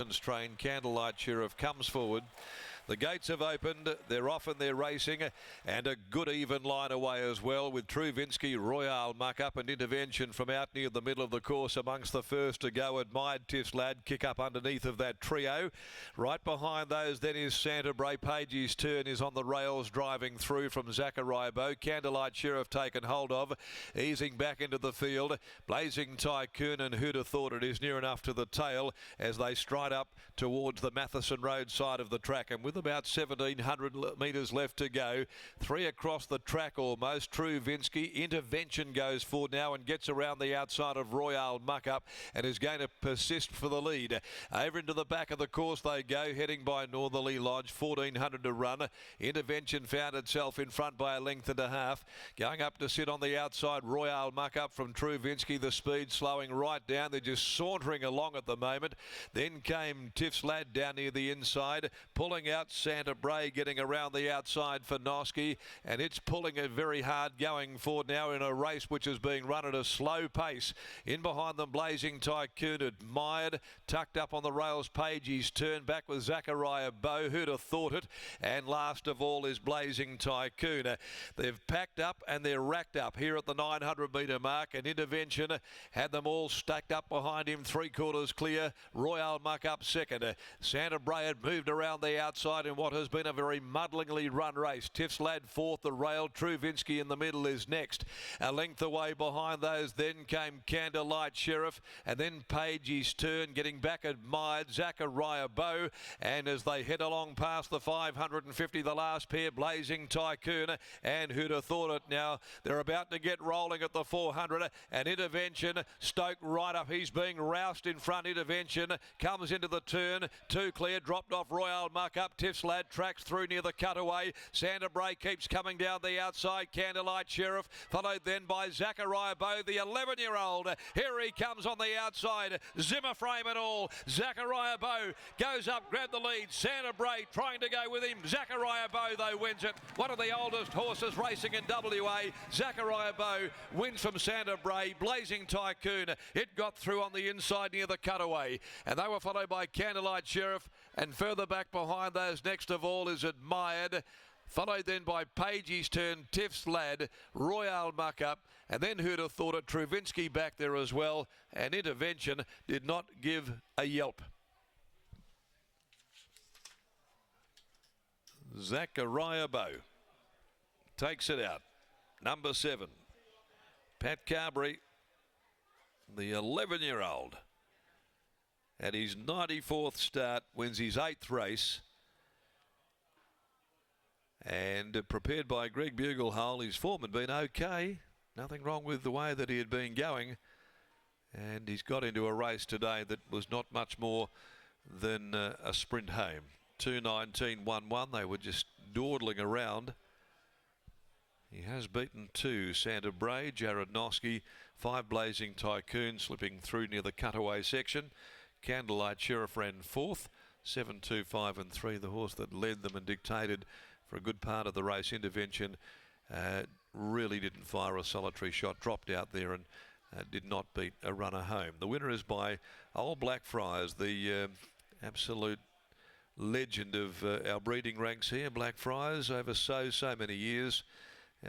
Evans train. Candlelight Sheriff comes forward. The gates have opened, they're off and they're racing, and a good even line away as well with Truvinsky, Royale Muck Up and Intervention from out near the middle of the course amongst the first to go. Admired Tiff's Lad kick up underneath of that trio. Right behind those then is Santa Bray. Page's Turn is on the rails driving through from ZACKARIAH BEAU. Candlelight Sheriff taken hold of, easing back into the field. Blazing Tycoon and Who'd Have Thought It is near enough to the tail as they stride up towards the Matheson Road side of the track, and with about 1,700 metres left to go. 3 across the track almost. Truvinsky. Intervention goes forward now and gets around the outside of Royale Muck Up and is going to persist for the lead. Over into the back of the course they go, heading by Northerly Lodge. 1,400 to run. Intervention found itself in front by a length and a half. Going up to sit on the outside, Royale Muck Up from Truvinsky. The speed slowing right down. They're just sauntering along at the moment. Then came Tiff's Lad down near the inside, pulling out Santa Bray, getting around the outside for Noski, and it's pulling it very hard going forward now in a race which is being run at a slow pace. In behind them, Blazing Tycoon, Admired, tucked up on the rails. Page's Turn, back with ZACKARIAH BEAU. Who'd Have Thought It? And last of all is Blazing Tycoon. They've packed up and they're racked up here at the 900 metre mark, and Intervention had them all stacked up behind him, 3/4 clear. Royale Muck Up second. Santa Bray had moved around the outside in what has been a very muddlingly run race. Tiff's Lad fourth, the rail. Truvinsky in the middle is next. A length away behind those then came Candlelight Sheriff, and then Page's Turn, getting back Admired, ZACKARIAH BEAU, and as they head along past the 550, the last pair, Blazing Tycoon and Who'd Have Thought It. Now they're about to get rolling at the 400, and Intervention stoked right up. He's being roused in front. Intervention comes into the turn, 2 clear, dropped off Royale Muck Up. Tiff's Lad tracks through near the cutaway. Santa Bray keeps coming down the outside. Candlelight Sheriff, followed then by ZACKARIAH BEAU, the 11-year-old. Here he comes on the outside. Zimmer frame and all. ZACKARIAH BEAU goes up, grab the lead. Santa Bray trying to go with him. ZACKARIAH BEAU, though, wins it. One of the oldest horses racing in WA. ZACKARIAH BEAU wins from Santa Bray. Blazing Tycoon, it got through on the inside near the cutaway, and they were followed by Candlelight Sheriff, and further back behind those next of all is Admired, followed then by Page's Turn, Tiff's Lad, Royale Muck Up, and then Who'd Have Thought It? Truvinsky back there as well, and Intervention did not give a yelp. ZACKARIAH BEAU takes it out. Number 7, Pat Carberry, the 11-year-old. At his 94th start, wins his 8th race, and prepared by Greg Buglehole. His form had been okay, nothing wrong with the way that he had been going, and he's got into a race today that was not much more than a sprint home. 2:19.11, they were just dawdling around. He has beaten 2, Santa Bray, Jared Noski, 5 Blazing Tycoon, slipping through near the cutaway section. Candlelight Sheriff ran 4th, 7, 2, 5 and 3, the horse that led them and dictated for a good part of the race. Intervention really didn't fire a solitary shot, dropped out there and did not beat a runner home. The winner is by Old Blackfriars, the absolute legend of our breeding ranks here. Blackfriars over so many years,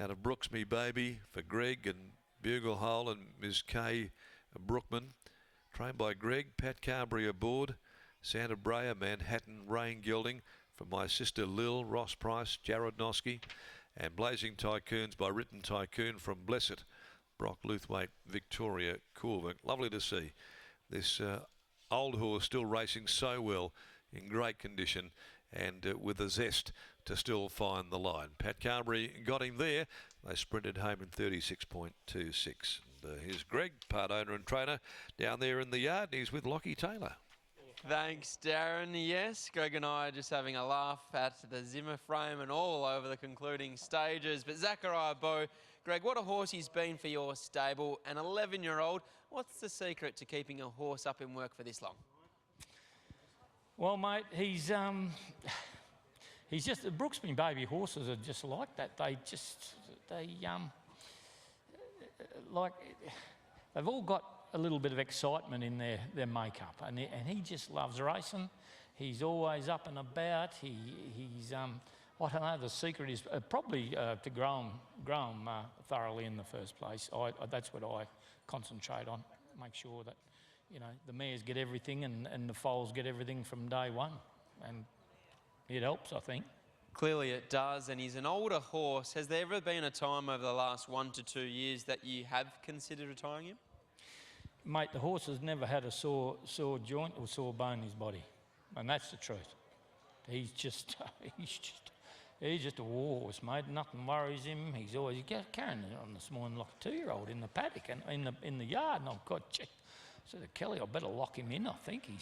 out of Brooks Me Baby for Greg and Buglehole and Ms. Kay Brookman. Trained by Greg. Pat Carberry aboard. Santa Bray, Manhattan Rain Gilding from my sister Lil, Ross Price, Jared Noski, and Blazing Tycoons by Written Tycoon from Blessed, Brock Luthwaite, Victoria Corvick. Lovely to see this old horse still racing so well, in great condition, and with a zest to still find the line. Pat Carberry got him there. They sprinted home in 36.26. Here's Greg, part owner and trainer, down there in the yard, and he's with Lockie Taylor. Thanks, Darren. Yes, Greg and I are just having a laugh at the Zimmer frame and all over the concluding stages. But ZACKARIAH BEAU, Greg, what a horse he's been for your stable. An 11-year-old. What's the secret to keeping a horse up in work for this long? Well, mate, he's just, the Brooks Me Baby horses are just like that. They've all got a little bit of excitement in their makeup, and he just loves racing. He's always up and about. He's I don't know. The secret is probably to grow him thoroughly in the first place. That's what I concentrate on. Make sure that the mares get everything and the foals get everything from day one, and it helps, I think. Clearly it does, and he's an older horse. Has there ever been a time over the last 1 to 2 years that you have considered retiring him? Mate, the horse has never had a sore joint or sore bone in his body, and that's the truth. He's just a war horse, mate. Nothing worries him. He's always carrying it on this morning like a 2-year-old in the paddock and in the yard. And I've got check. I said to Kelly, I better lock him in. I think I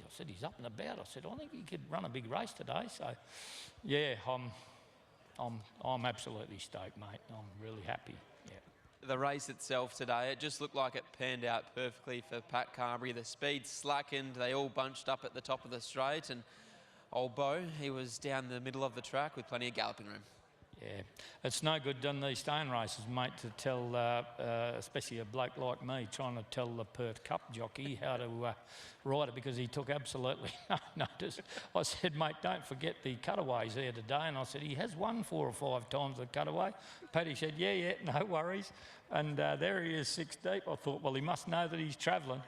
said he's up and about. I said I think he could run a big race today. So, yeah, I'm absolutely stoked, mate. I'm really happy. Yeah. The race itself today, it just looked like it panned out perfectly for Pat Carberry. The speed slackened. They all bunched up at the top of the straight, and old Beau, he was down the middle of the track with plenty of galloping room. Yeah, it's no good done these stone races, mate, to tell, especially a bloke like me, trying to tell the Perth Cup jockey how to ride it, because he took absolutely no notice. I said, mate, don't forget the cutaways there today. And I said, he has won 4 or 5 times the cutaway. Paddy said, yeah, no worries. And there he is, 6 deep. I thought, well, he must know that he's travelling.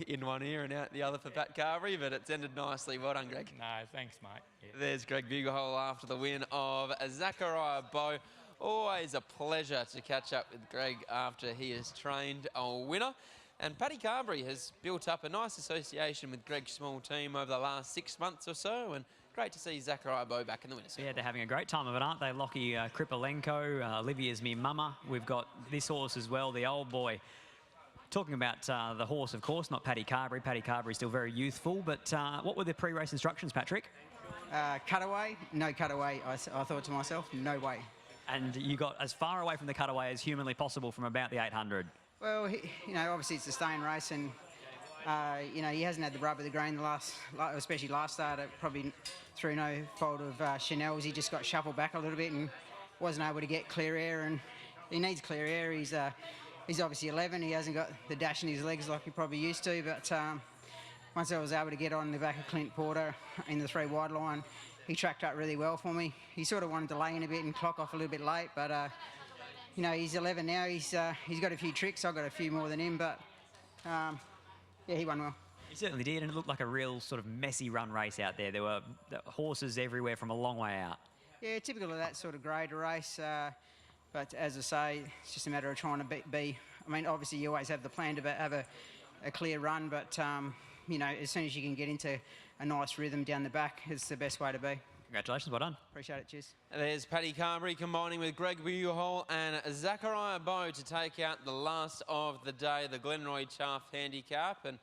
In one ear and out the other for Pat Carberry, but it's ended nicely. Well done, Greg. No, thanks, mate. Yeah. There's Greg Bugahole after the win of ZACKARIAH BEAU. Always a pleasure to catch up with Greg after he has trained a winner. And Paddy Carberry has built up a nice association with Greg's small team over the last 6 months or so, and great to see ZACKARIAH BEAU back in the winner's circle. Yeah, they're having a great time of it, aren't they? Lockie Kripolenko, Olivia's me mama. We've got this horse as well, the old boy. Talking about the horse, of course, not Paddy Carberry. Paddy Carberry is still very youthful, but what were the pre-race instructions, Patrick? Cutaway? No cutaway. I thought to myself, no way. And you got as far away from the cutaway as humanly possible from about the 800. Well, obviously it's a staying race, and he hasn't had the rub of the grain especially last start. Probably through no fault of Chanel's. He just got shuffled back a little bit and wasn't able to get clear air, and he needs clear air. He's obviously 11. He hasn't got the dash in his legs like he probably used to, but once I was able to get on the back of Clint Porter in the 3 wide line, he tracked up really well for me. He sort of wanted to lay in a bit and clock off a little bit late, but he's 11 now. He's got a few tricks. I've got a few more than him, but yeah, he won well. He certainly did, and it looked like a real sort of messy run race out there. There were horses everywhere from a long way out. Yeah, typical of that sort of grade race. But as I say, it's just a matter of trying to be. I mean, obviously you always have the plan to have a clear run, but as soon as you can get into a nice rhythm down the back, it's the best way to be. Congratulations, well done. Appreciate it, cheers. There's Paddy Carberry combining with Greg Bugahole and ZACKARIAH BEAU to take out the last of the day, the Glenroy Chaff Handicap, and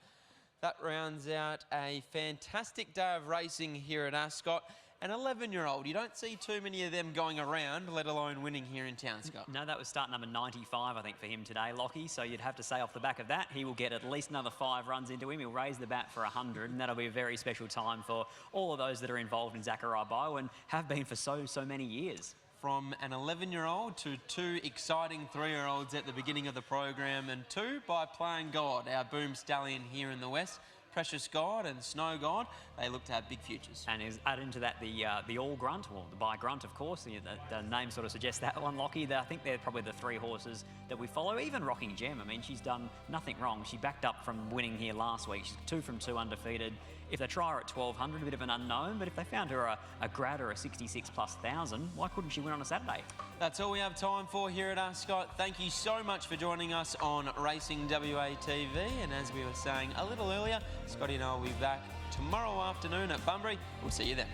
that rounds out a fantastic day of racing here at Ascot. An 11-year-old, you don't see too many of them going around, let alone winning here in town, Scott. No, that was start number 95, I think, for him today, Lockie. So you'd have to say off the back of that, he will get at least another 5 runs into him. He'll raise the bat for 100, and that'll be a very special time for all of those that are involved in ZACKARIAH BEAU and have been for so many years. From an 11-year-old to 2 exciting 3-year-olds at the beginning of the program, and 2 by Playing God, our boom stallion here in the West. Precious God and Snow God, they look to have big futures. And is added into that the All Grunt, or the By Grunt, of course. The name sort of suggests that one, Lockie. I think they're probably the 3 horses that we follow. Even Rocking Gem, I mean, she's done nothing wrong. She backed up from winning here last week. She's 2 from 2 undefeated. If they try her at 1,200, a bit of an unknown, but if they found her a grad or a 66,000+, why couldn't she win on a Saturday? That's all we have time for here at Ascot. Thank you so much for joining us on Racing WA TV. And as we were saying a little earlier, Scotty and I will be back tomorrow afternoon at Bunbury. We'll see you then.